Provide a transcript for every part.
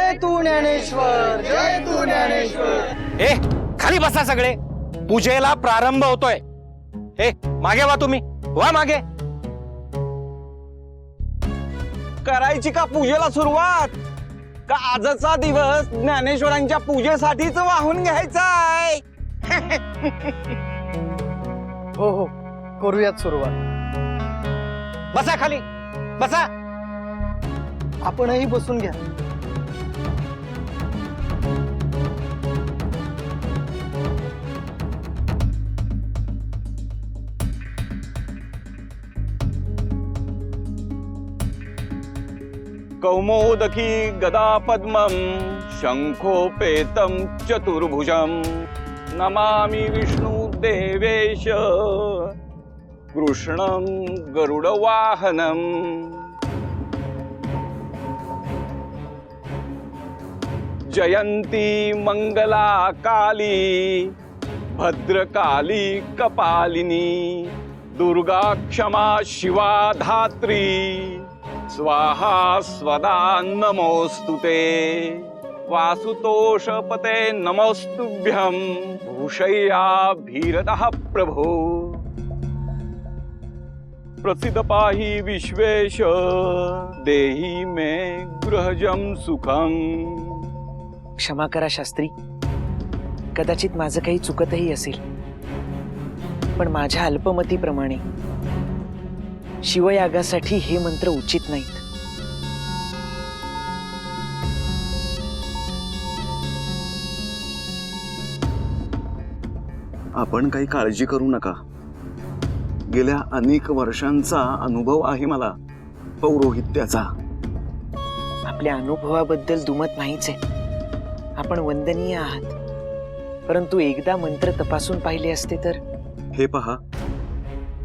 जय तू ज्ञानेश्वर, जय तू ज्ञानेश्वर. ए खाली बसा सगळे, पूजेला प्रारंभ होतोय. ए मागे वा, तुम्ही वा मागे. करायची का पूजेला सुरुवात, का आजचा दिवस ज्ञानेश्वरांच्या पूजेसाठीच वाहून घ्यायचाय? हो हो, करूयात सुरुवात. बसा खाली बसा. आपणही बसून घ्या. कौमोदकी गदा पद्मं शंखोपेतं चतुर्भुजं नमामि विष्णु देवेश कृष्णं गरुडवाहनम्. जयंती मंगला काली भद्रकाली कपालिनी दुर्गा क्षमा शिवा धात्री स्वाहा स्वदा नमोस्तुते. वासुतोषपते नमोस्तुभ्यं भूषय्या भीरदः प्रभो. प्रसिद्ध पाहि विश्वेश देहि मे गृहजं सुखं. क्षमा करा शास्त्री, कदाचित माझं काही चुकतही असेल, पण माझ्या अल्पमतीप्रमाणे शिवयागासाठी हे मंत्र उचित नाहीत. आपण काही काळजी करू नका. गेल्या अनेक वर्षांचा अनुभव आहे मला पौरोहित्याचा. आपल्या अनुभवाबद्दल दुमत नाहीच आहे. आपण वंदनीय आहात, परंतु एकदा मंत्र तपासून पाहिले असते तर. हे पहा,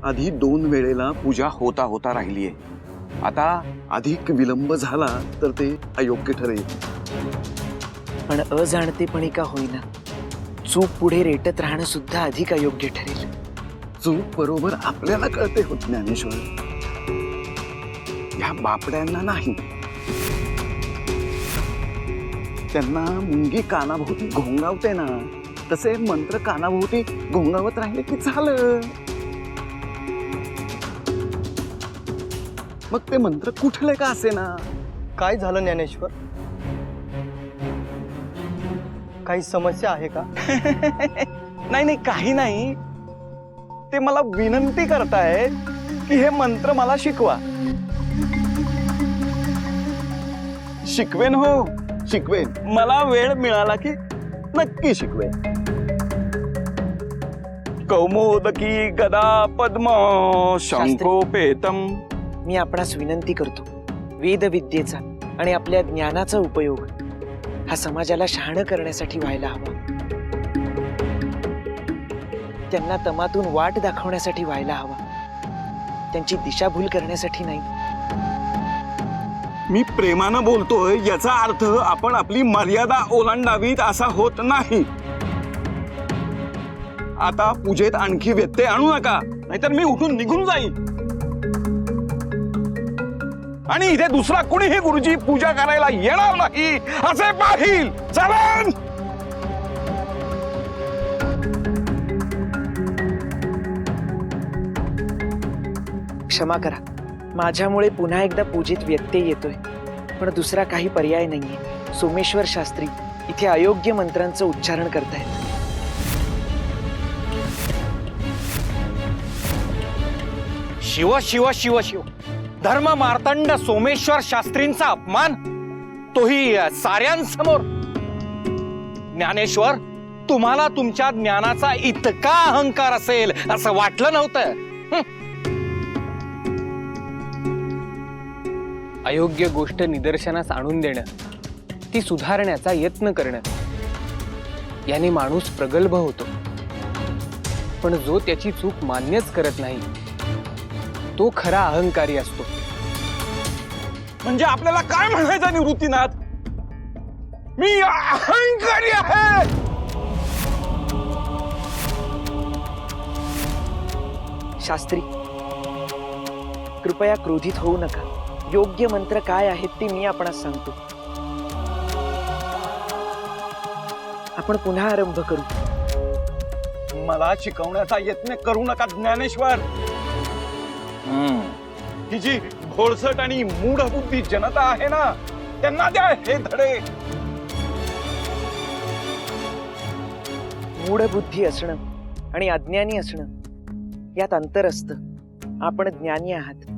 आधी 2 वेळेला पूजा होता होता राहिलीये. आता अधिक विलंब झाला तर ते अयोग्य ठरेल. पण अजाणतेपणी का होईना, चूक पुढे रेटत राहणं सुद्धा अधिक अयोग्य ठरेल. चूक बरोबर आपल्याला कळते होत ज्ञानेश्वर, या बापड्यांना नाही. त्यांना मुंगी कानाभोवती घोंगावते ना, तसे मंत्र कानाभोवती घोंगावत राहिले की झालं. मग ते मंत्र कुठले का असे ना. काय झालं ज्ञानेश्वर? काही समस्या आहे का? नाही नाही, काही नाही. ते मला विनंती करताय की हे मंत्र मला शिकवा. शिकवेन, हो शिकवेन. मला वेळ मिळाला की नक्की शिकवेन. कौमोदकी गदा पद्म शंखोपेतम. मी आपणास विनंती करतो, वेदविद्येचा आणि आपल्या ज्ञानाचा उपयोग हा समाजाला शहाणं करण्यासाठी व्हायला हवा. त्यांना तमातून वाट दाखवण्यासाठी व्हायला हवा, त्यांची दिशाभूल करण्यासाठी नाही. मी प्रेमानं बोलतोय, याचा अर्थ आपण आपली मर्यादा ओलांडावीत असा होत नाही. आता पूजेत आणखी व्यत्यय आणू नका, नाहीतर मी उठून निघून जाईन आणि इथे दुसरा कोणीही गुरुजी पूजा करायला येणार नाही असे पाहिल. चलन. क्षमा करा, माझ्यामुळे पुन्हा एकदा पूजेत व्यत्यय येतोय, पण दुसरा काही पर्याय नाहीये. सोमेश्वर शास्त्री इथे अयोग्य मंत्रांचं उच्चारण करतायत. शिव शिव शिव शिव. धर्म मार्तंड सोमेश्वर शास्त्रींचा अपमान, तोही साऱ्यांसमोर. ज्ञानेश्वर, तुम्हाला तुमच्या ज्ञानाचा इतका अहंकार असेल असं वाटलं नव्हतं. अयोग्य गोष्ट निदर्शनास आणून देणं, ती सुधारण्याचा यत्न करणं, याने माणूस प्रगल्भ होतो. पण जो त्याची चूक मान्यच करत नाही, तो खरा अहंकारी असतो. म्हणजे आपल्याला काय म्हणायचं निवृत्तीनाथ? मी अहंकारी आहे. शास्त्री, कृपया क्रोधित होऊ नका. योग्य मंत्र काय आहेत ते मी आपणास सांगतो. आपण पुन्हा आरंभ करू. मला शिकवण्याचा यत्न करू नका ज्ञानेश्वर. ही जी घोळसट आणि मूढबुद्धी जनता आहे ना, त्यांना द्या हे धडे. मूढबुद्धी असणं आणि अज्ञानी असणं यात अंतर असतं. आपण ज्ञानी आहात,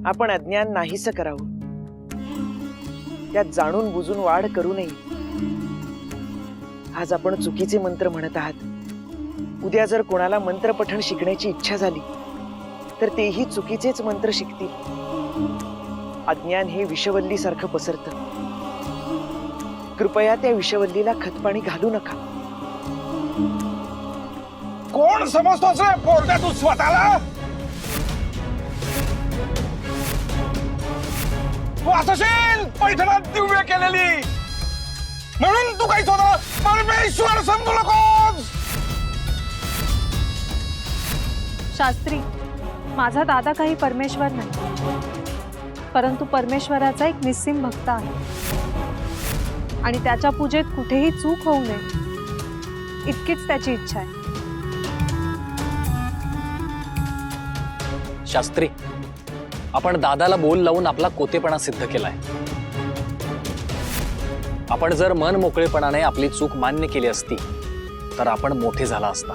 आपण अज्ञान नाहीसं करावं. त्यात जाणून बुजून वाढ करू नये. आज आपण चुकीचे मंत्र म्हणत आहात. उद्या जर कोणाला मंत्र पठण शिकण्याची इच्छा झाली तर तेही चुकीचेच मंत्र शिकतील. अज्ञान हे विषवल्ली सारखं पसरतं. कृपया त्या विषवल्लीला खतपाणी घालू नका. कोण समजतोस रे पोरगा तू स्वतःला? तू असशील पैठणात दिव्य केलेली, म्हणून तू काही स्वतः परमेश्वर समजू नकोस. शास्त्री, माझा दादा काही परमेश्वर नाही, परंतु परमेश्वराचा एक निस्सीम भक्त आहे आणि त्याच्या पूजेत कुठेही चूक होऊ नये इतकीच त्याची इच्छा आहे. शास्त्री, आपण दादाला बोल लावून आपला कोतेपणा सिद्ध केलाय. आपण जर मन मोकळेपणाने आपली चूक मान्य केली असती तर आपण मोठे झाला असता.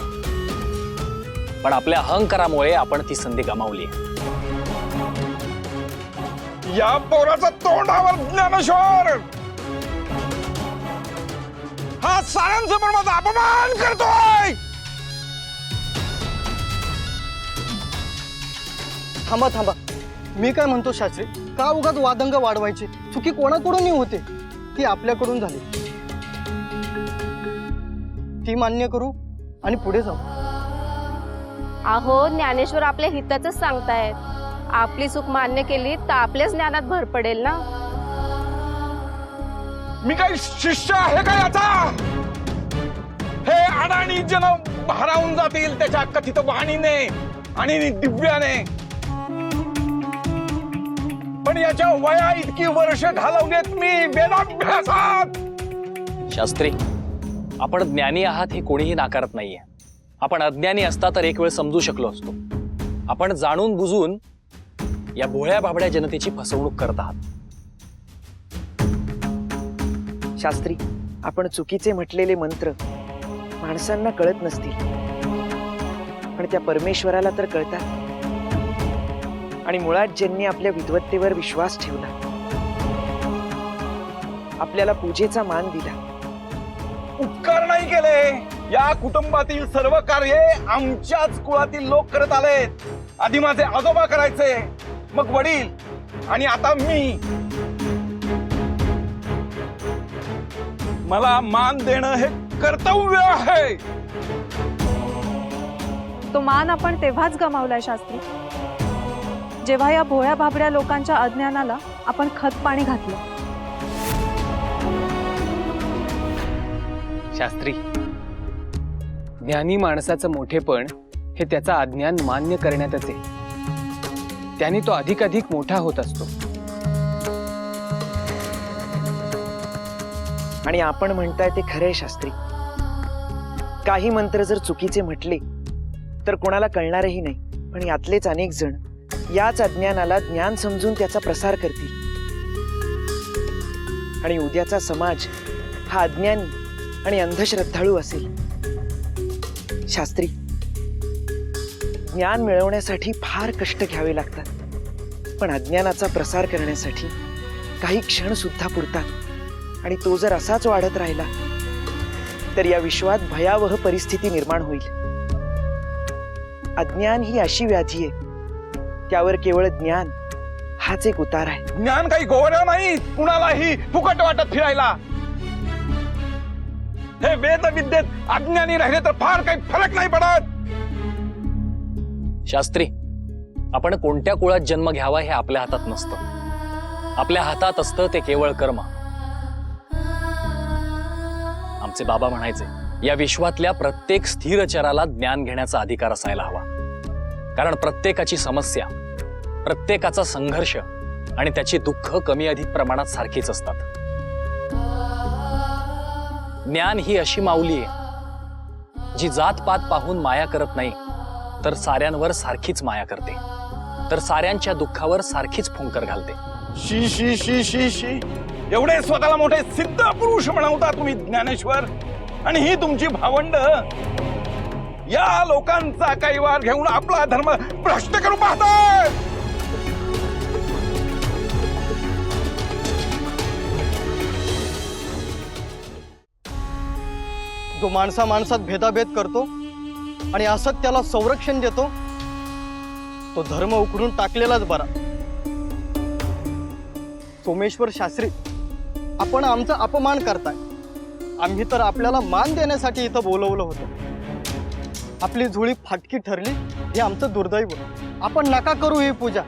पण आपल्या अहंकारामुळे आपण ती संधी गमावली. या पोराचा तोंडावर ज्ञानेश्वर, हा साऱ्यांसमोर माझा अपमान करतोय. थांबा थांबा, मी काय म्हणतो शास्त्री, का उगाच वादंग वाढवायचे? चुकी कोणाकडूनही होते, ती आपल्याकडून झाली. ती मान्य करू आणि पुढे जाऊ. अहो, ज्ञानेश्वर आपल्या हिताच सांगतायत. आपली चूक मान्य केली तर आपल्याच ज्ञानात भर पडेल ना. मी काही शिष्य आहे का याचा? हे अडाणी जन भारावून जातील त्याच्या कथित वाणीने आणि दिव्याने. पण याच्या वया इतकी वर्ष घालवलेत मी वेदाभ्यासात. शास्त्री, आपण ज्ञानी आहात हे कोणीही नाकारत नाहीये. आपण अज्ञानी असता तर एक वेळ समजू शकलो असतो. आपण जाणून बुजून या भोळ्या बाबड्या जनतेची फसवणूक करत आहात. शास्त्री, आपण चुकीचे म्हटलेले मंत्र माणसांना कळत नसतील, पण त्या परमेश्वराला तर कळतात. आणि मुळात ज्यांनी आपल्या विद्वत्तेवर विश्वास ठेवला, आपल्याला पूजेचा मान दिला, उपकार नाही केले. या कुटुंबातील सर्व कार्ये आमच्याच कुळातील लोक करत आलेत. आधी माझे आजोबा करायचे, मग वडील आणि आता मी. मला मान देणं हे कर्तव्य आहे. तो मान आपण तेव्हाच गमावलाय शास्त्री, जेव्हा या भोळ्या भाबड्या लोकांच्या अज्ञानाला आपण खतपाणी घातलं. शास्त्री, ज्ञानी माणसाचं मोठेपण हे त्याचा अज्ञान मान्य करण्यातच आहे. त्याने तो अधिकाधिक मोठा होत असतो. आणि आपण म्हणताय ते खरंय शास्त्री. काही मंत्र जर चुकीचे म्हटले तर कोणाला कळणारही नाही, पण यातलेच अनेक जण याच अज्ञानाला ज्ञान समजून त्याचा प्रसार करतील. आणि उद्याचा समाज हा अज्ञानी आणि अंधश्रद्धाळू असेल. शास्त्री, ज्ञान मिळवण्यासाठी फार कष्ट घ्यावे लागतात, पण अज्ञानाचा प्रसार करण्यासाठी काही क्षण सुद्धा पुरतात. आणि तो जर असाच वाढत राहिला तर या विश्वात भयावह परिस्थिती निर्माण होईल. अज्ञान ही अशी व्याधी आहे, त्यावर केवळ ज्ञान हाच एक उतार आहे. ज्ञान काही गोवऱ्या नाही कुणालाही फुकट वाटत फिरायला. हे वेद विद्येत अज्ञानी राहिले तर फार काही फरक नाही पडत. शास्त्री, आपण कोणत्या कुळात जन्म घ्यावा हे आपल्या हातात नसतं. आपल्या हातात असतं ते केवळ कर्म. आमचे बाबा म्हणायचे, या विश्वातल्या प्रत्येक स्थिर चराला ज्ञान घेण्याचा अधिकार असायला हवा. कारण प्रत्येकाची समस्या, प्रत्येकाचा संघर्ष आणि त्याची दुःख कमी अधिक प्रमाणात सारखीच असतात. ज्ञान ही अशी माऊली आहे जी जात पात पाहून माया करत नाही, तर साऱ्यांवर सारखीच माया करते, तर साऱ्यांच्या दुःखावर सारखीच फुंकर घालते. शी शी शी शी शी एवढे स्वतःला मोठे सिद्ध पुरुष म्हणवता तुम्ही ज्ञानेश्वर, आणि ही तुमची भावंड या लोकांचा कैवार घेऊन आपला धर्म भ्रष्ट करू पाहतात. जो माणसा माणसात भेदाभेद करतो आणि असत्याला संरक्षण देतो, तो धर्म उकरून टाकलेलाच बरा. सोमेश्वर शास्त्री, आपण आमचा अपमान करताय. आम्ही तर आपल्याला मान देण्यासाठी इथं बोलवलं होतं. आपली झोळी फाटकी ठरली हे आमचं दुर्दैव. आपण नका करू ही पूजा.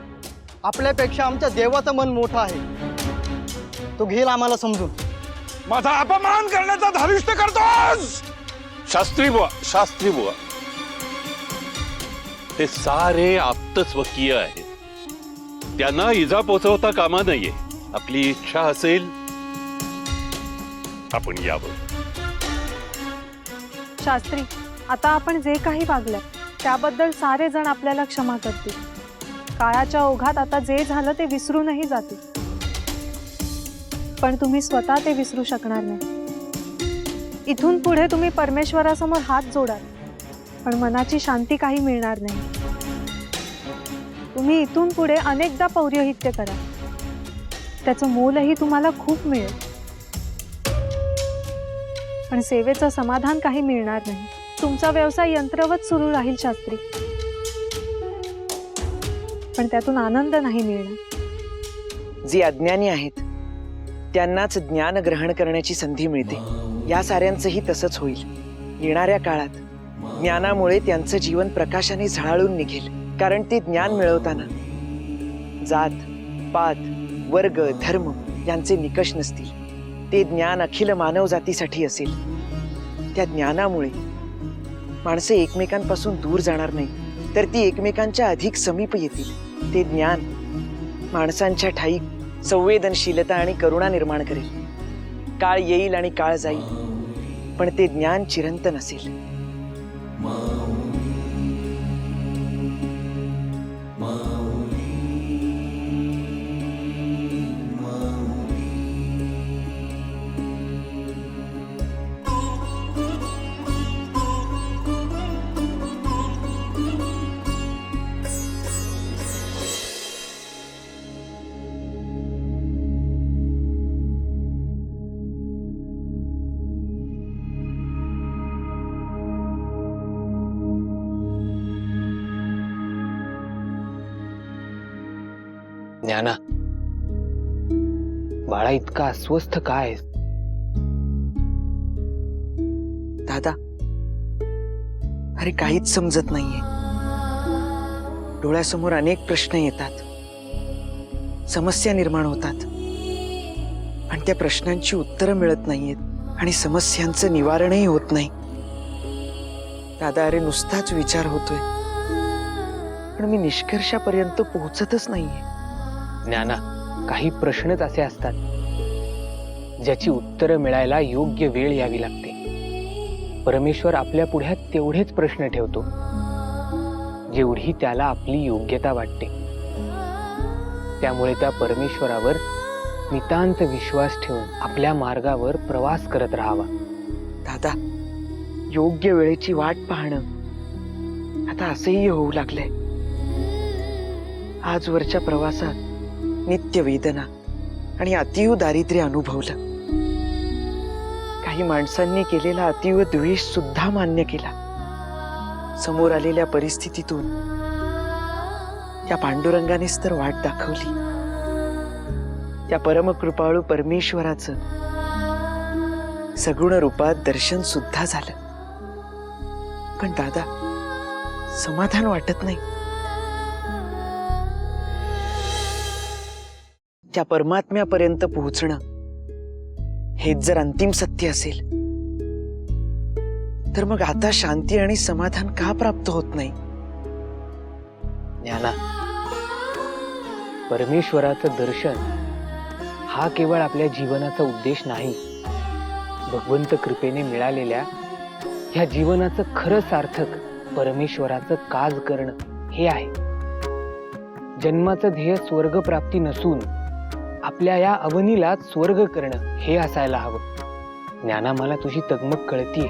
आपल्यापेक्षा आमच्या देवाचं मन मोठं आहे, तो घेईल आम्हाला समजून. माझा अपमान करण्याचा धारिष्ट करतोस. शास्त्री बुवा, ते सारे आप्तस्वकीय आहेत, त्यांना इजा पोचवता कामा नये. आपली इच्छा असेल आपण यावं. शास्त्री, आता आपण जे काही वागलं त्याबद्दल सारे जण आपल्याला क्षमा करतील. काळाच्या ओघात आता जे झालं ते विसरूनही जातील, पण तुम्ही स्वतः ते विसरू शकणार नाही. इथून पुढे तुम्ही परमेश्वरासमोर हात जोडाल, पण मनाची शांती काही मिळणार नाही. तुम्ही इथून पुढे अनेकदा पौरोहित्य करा, त्याचं मोलही तुम्हाला खूप मिळेल, पण सेवेचं समाधान काही मिळणार नाही. तुमचा व्यवसाय यंत्रवत सुरू राहील शास्त्री, पण त्यातून आनंद नाही मिळणार. जे अज्ञानी आहेत त्यांनाच ज्ञान ग्रहण करण्याची संधी मिळते. या साऱ्यांचंही तसंच होईल. येणाऱ्या काळात ज्ञानामुळे त्यांचं जीवन प्रकाशाने झळाळून निघेल. कारण ते ज्ञान मिळवताना जात पात वर्ग धर्म यांचे निकष नसतील. ते ज्ञान अखिल मानव जातीसाठी असेल. त्या ज्ञानामुळे माणसे एकमेकांपासून दूर जाणार नाही, तर ती एकमेकांच्या अधिक समीप येतील. ते ज्ञान माणसांच्या ठाई संवेदनशीलता आणि करुणा निर्माण करेल. काळ येईल आणि काळ जाईल, पण ते ज्ञान चिरंतन असेल. ज्ञाना, बाळा इतका अस्वस्थ काय? दादा, अरे काहीच समजत नाहीये. डोळ्यासमोर अनेक प्रश्न येतात, समस्या निर्माण होतात, आणि त्या प्रश्नांची उत्तरं मिळत नाहीयेत आणि समस्यांचं निवारणही होत नाही. दादा, अरे नुसताच विचार होतोय, पण मी निष्कर्षापर्यंत पोहोचतच नाहीये. ज्ञाना, काही प्रश्नच असे असतात ज्याची उत्तरं मिळायला योग्य वेळ यावी लागते. परमेश्वर आपल्या पुढ्यात तेवढेच प्रश्न ठेवतो जेवढी त्याला आपली योग्यता वाटते. त्यामुळे त्या परमेश्वरावर नितांत विश्वास ठेवून आपल्या मार्गावर प्रवास करत राहावा. दादा, योग्य वेळेची वाट पाहणं आता असंही होऊ लागलंय. आजवरच्या प्रवासात नित्य वेदना आणि अतीव दारिद्र्य अनुभवलं. काही माणसांनी केलेला अतीव द्वेष सुद्धा मान्य केला. समोर आलेल्या परिस्थितीतून त्या पांडुरंगानेच तर वाट दाखवली. त्या परमकृपाळू परमेश्वराचं सगुण रूपात दर्शन सुद्धा झालं. पण दादा, समाधान वाटत नाही. त्या परमात्म्यापर्यंत पोहोचणं हेच जर अंतिम सत्य असेल, तर मग आता शांती आणि समाधान का प्राप्त होत नाही? ज्ञाना, परमेश्वराचं दर्शन हा केवळ आपल्या जीवनाचा उद्देश नाही. भगवंत कृपेने मिळालेल्या ह्या जीवनाचं खरं सार्थक परमेश्वराचं काज करणं हे आहे. जन्माचं ध्येय स्वर्ग प्राप्ती नसून आपल्या या अवनीला स्वर्ग करणं हे असायला हवं. ज्ञाना, मला तुझी तगमग कळतीये,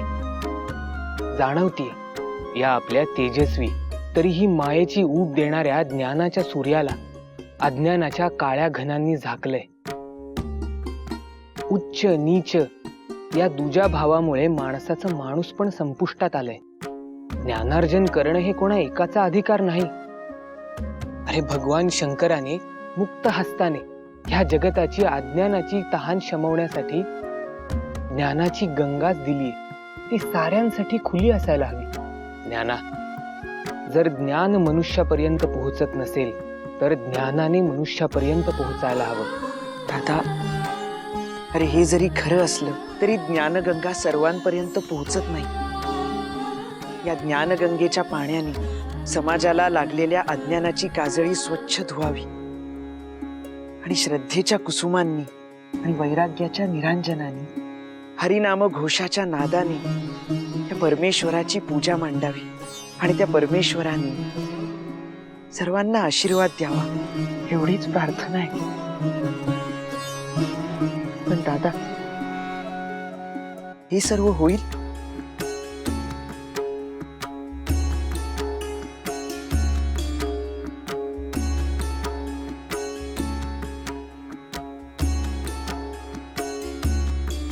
जाणवतीये. या आपल्या तेजस्वी तरीही मायेची ऊब देणाऱ्या ज्ञानाच्या सूर्याला अज्ञानाच्या काळ्या घनांनी झाकलंय. उच्च नीच या दुजा भावामुळे माणसाचं माणूस पण संपुष्टात आलंय. ज्ञानार्जन करणं हे कोणा एकाचा अधिकार नाही. अरे, भगवान शंकराने मुक्त हस्ताने ह्या जगताची अज्ञानाची तहान शमवण्यासाठी ज्ञानाची गंगाच दिलीये. ती साऱ्यांसाठी खुली असायला हवी. ज्ञाना, जर ज्ञान मनुष्यापर्यंत पोहोचत नसेल तर ज्ञानाने मनुष्यापर्यंत पोहोचायला हवं. दादा, अरे हे जरी खरं असलं तरी ज्ञानगंगा सर्वांपर्यंत पोहोचत नाही. या ज्ञानगंगेच्या पाण्याने समाजाला लागलेल्या अज्ञानाची काजळी स्वच्छ धुवावी आणि श्रद्धेच्या कुसुमांनी आणि वैराग्याच्या निरांजनाने हरिनाम घोषाच्या नादाने त्या परमेश्वराची पूजा मांडावी आणि त्या परमेश्वराने सर्वांना आशीर्वाद द्यावा, एवढीच प्रार्थना आहे. पण दादा, हे सर्व होईल?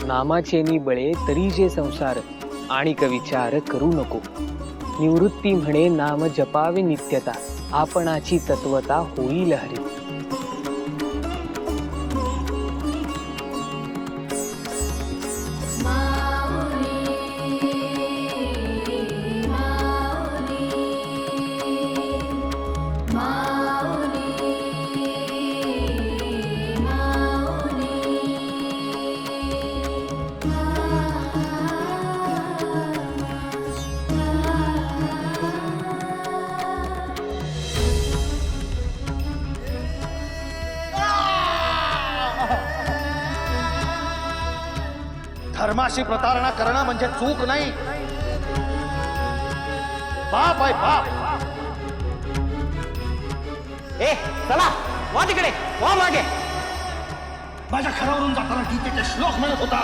नामाचेनी बळे तरी जे संसार आणि विचार करू नको. निवृत्ती म्हणे नाम जपावे नित्यता, आपणाची तत्वता होईल हरी. धर्माशी प्रतारणा करणं म्हणजे चूक नाही, पाप आहे पाप. ए चला, वा तिकडे, वा मागे. माझ्या घरावरून जाताना गीतेचे श्लोक म्हणत होता,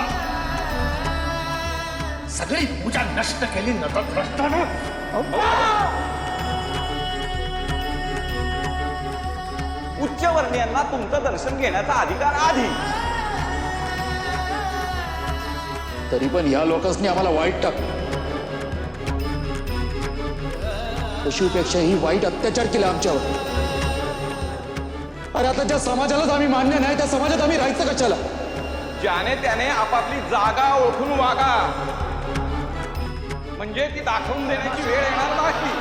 सगळी पूजा नष्ट केली नतद्रष्टानं. उच्चवर्णीयांना तुमचं दर्शन घेण्याचा अधिकार आधी. तरी पण या लोकांनी आम्हाला वाईट टाकलं. पशुपेक्षाही वाईट अत्याचार केला आमच्यावर. अरे आता ज्या समाजालाच आम्ही मान्य नाही त्या समाजात आम्ही राहायचं कशाला? ज्याने त्याने आपापली जागा ओळखून वागा, म्हणजे ती दाखवून देण्याची वेळ येणार नाही.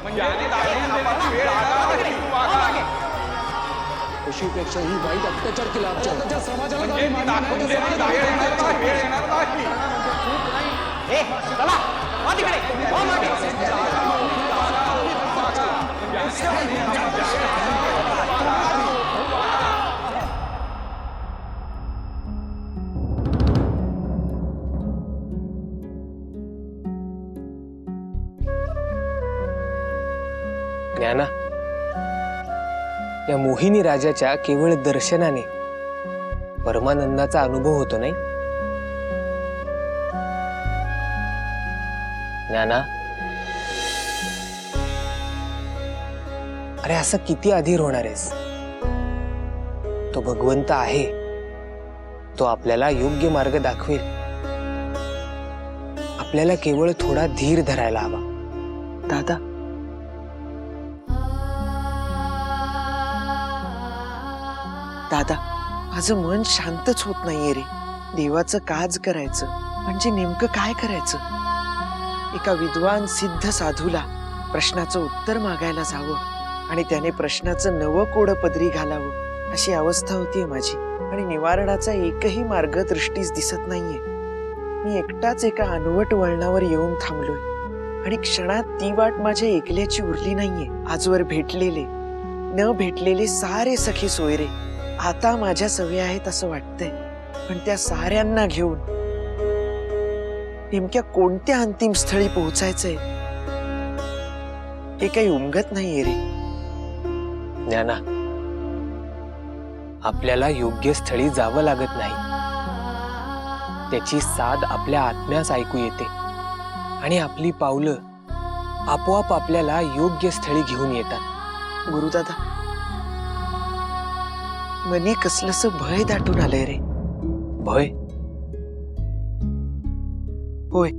म्हणजे दाखवून वेळ पशुपेक्षाही वाईट अत्याचार केला आमच्यावर. ज्या समाजाला म्हणजे ती दाखवून देण्याची वेळ येणार नाही. चला, वा तिकडे, वा मागे. ज्ञाना, या मोहिनी राजाच्या केवळ दर्शनाने परमानंदाचा अनुभव होतो नाही? ज्ञाना, अरे असं किती अधीर होणार आहेस? तो भगवंत आहे, तो आपल्याला योग्य मार्ग दाखवेल. आपल्याला केवळ थोडा धीर धरायला हवा. दादा, दादा, माझं मन शांतच होत नाहीये रे. देवाचं काज करायचं म्हणजे नेमकं काय करायचं? एका विद्वान सिद्ध साधूला प्रश्नाचं उत्तर मागायला जावं आणि त्याने प्रश्नाचं नवं कोडं पदरी घालावं, अशी अवस्था होतीये माझी. आणि निवारणाचा एकही मार्ग दृष्टीस दिसत नाहीये. मी एकटाच एका अनवट वळणावर येऊन थांबलोय आणि क्षणात ती वाट माझ्या एकल्याची उरली नाहीये. आजवर भेटलेले न भेटलेले सारे सखे सोयरे आता माझ्या सवयी आहेत असं वाटतंय, पण त्या साऱ्यांना घेऊन नेमक्या कोणत्या अंतिम स्थळी पोहोचायचंय हे काही उमगत नाहीये रे. ज्ञाना, आपल्याला योग्य स्थळी जावं लागत नाही. त्याची साद आपल्या आत्म्यास ऐकू येते आणि आपली पावलं आपोआप आपल्याला योग्य स्थळी घेऊन येतात. गुरुदादा, मनी कसलंस भय दाटून आलंय रे. भय? होय,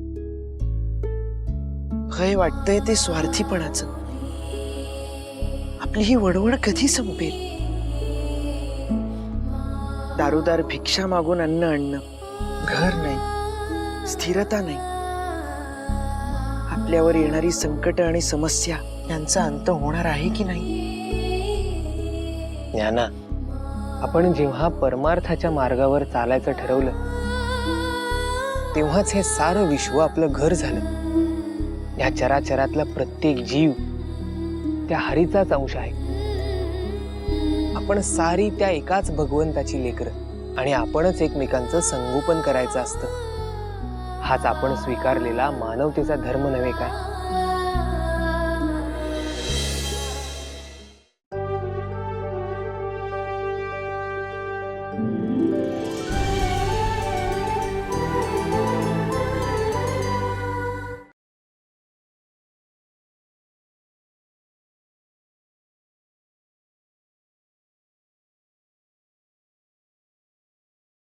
भय वाटतंय ते स्वार्थीपणाचं. आपली ही वणवण कधी संपेल? दारोदार भिक्षा मागून अन्न आणणं, घर नाही, स्थिरता नाही. आपल्यावर येणारी संकट आणि समस्या यांचा अंत होणार आहे की नाही? ज्ञाना, आपण जेव्हा परमार्थाच्या मार्गावर चालायचं ठरवलं तेव्हाच हे सारं विश्व आपलं घर झालं. या चराचरातला प्रत्येक जीव त्या हरीचाच अंश आहे. आपण सारी त्या एकाच भगवंताची लेकरं आणि आपणच एकमेकांचं संगोपन करायचं असतं. हाच आपण स्वीकारलेला मानवतेचा धर्म नव्हे काय?